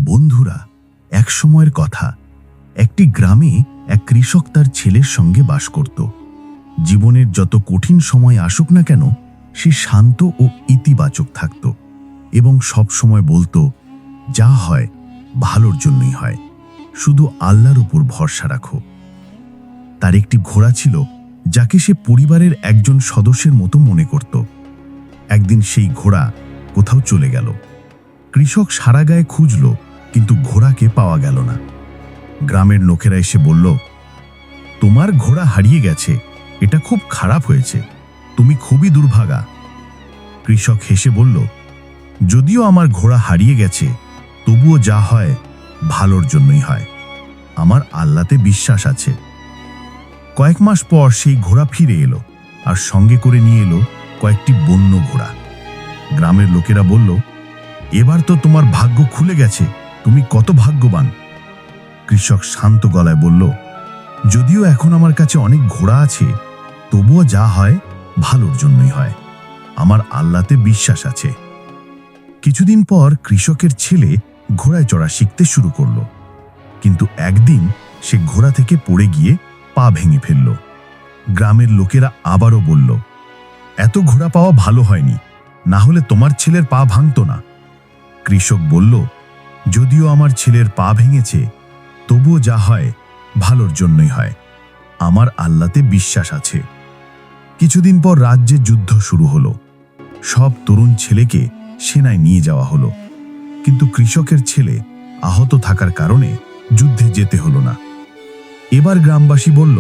বন্ধুরা, এক সময়ের কথা, একটি গ্রামে এক কৃষক তার ছেলের সঙ্গে বাস করত। জীবনের যত কঠিন সময় আসুক না কেন, সে শান্ত ও ইতিবাচক থাকত এবং সব সময় বলতো, যা হয় ভালোর জন্যই হয়, শুধু আল্লাহর উপর ভরসা রাখো। তার একটি ঘোড়া ছিল যাকে সে পরিবারের একজন সদস্যের মতো মনে করত। একদিন সেই ঘোড়া কোথাও চলে গেল। কৃষক সারা গায়ে খুঁজল, কিন্তু ঘোড়াকে পাওয়া গেল না। গ্রামের লোকেরা এসে বলল, তোমার ঘোড়া হারিয়ে গেছে, এটা খুব খারাপ হয়েছে, তুমি খুবই দুর্ভাগা। কৃষক হেসে বলল, যদিও আমার ঘোড়া হারিয়ে গেছে, তবুও যা হয় ভালোর জন্যই হয়, আমার আল্লাহতে বিশ্বাস আছে। কয়েক মাস পর সেই ঘোড়া ফিরে এলো, আর সঙ্গে করে নিয়ে এলো কয়েকটি বন্য ঘোড়া। গ্রামের লোকেরা বলল, এবার তো তোমার ভাগ্য খুলে গেছে, তুমি কত ভাগ্যবান। কৃষক শান্ত গলায় বলল, যদিও এখন আমার কাছে অনেক ঘোড়া আছে, তবুও যা হয় ভালোর জন্যই হয়, আমার আল্লাহতে বিশ্বাস আছে। কিছুদিন পর কৃষকের ছেলে ঘোড়ায় চড়া শিখতে শুরু করল, কিন্তু একদিন সে ঘোড়া থেকে পড়ে গিয়ে পা ভেঙে ফেলল। গ্রামের লোকেরা আবারও বলল, এত ঘোড়া পাওয়া ভালো হয়নি, না হলে তোমার ছেলের পা ভাঙত না। কৃষক বলল, যদিও আমার ছেলের পা ভেঙেছে, তবুও যা হয় ভালোর জন্যই হয়, আমার আল্লাহতে বিশ্বাস আছে। কিছুদিন পর রাজ্যে যুদ্ধ শুরু হলো। সব তরুণ ছেলেকে সেনায় নিয়ে যাওয়া হলো, কিন্তু কৃষকের ছেলে আহত থাকার কারণে যুদ্ধে যেতে হলো না। এবার গ্রামবাসী বলল,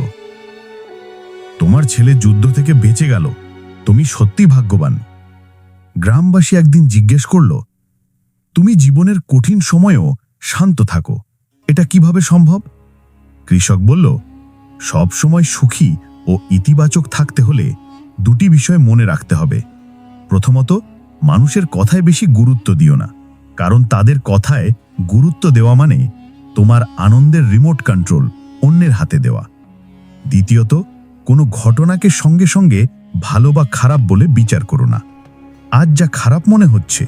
তোমার ছেলে যুদ্ধ থেকে বেঁচে গেল, তুমি সত্যি ভাগ্যবান। গ্রামবাসী একদিন জিজ্ঞেস করল, তুমি জীবনের কঠিন সময়েও শান্ত থাকো, এটা কিভাবে সম্ভব? কৃষক বলল, সব সময় সুখী ও ইতিবাচক থাকতে হলে দুটি বিষয় মনে রাখতে হবে। প্রথমত, মানুষের কথায় বেশি গুরুত্ব দিও না, কারণ তাদের কথায় গুরুত্ব দেওয়া মানে তোমার আনন্দের রিমোট কন্ট্রোল অন্যের হাতে দেওয়া। দ্বিতীয়ত, কোনো ঘটনাকে সঙ্গে সঙ্গে ভালো বা খারাপ বলে বিচার করো না। আজ যা খারাপ মনে হচ্ছে,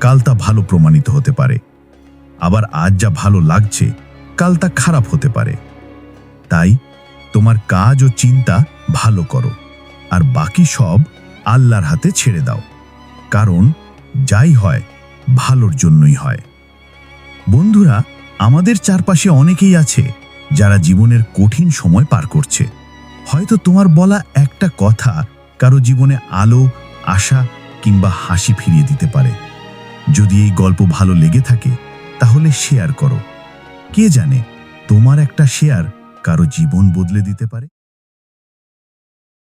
কাল তা ভালো প্রমাণিত হতে পারে, আবার আজ যা ভালো লাগছে, কাল তা খারাপ হতে পারে। তাই তোমার কাজ ও চিন্তা ভালো করো, আর বাকি সব আল্লাহর হাতে ছেড়ে দাও, কারণ যাই হয় ভালোর জন্যই হয়। বন্ধুরা, আমাদের চারপাশে অনেকেই আছে যারা জীবনের কঠিন সময় পার করছে। হয়তো তোমার বলা একটা কথা কারো জীবনে আলো, আশা কিংবা হাসি ফিরিয়ে দিতে পারে। যদি এই গল্প ভালো লেগে থাকে, তাহলে শেয়ার করো। কে জানে, তোমার একটা শেয়ার কারো জীবন বদলে দিতে পারে।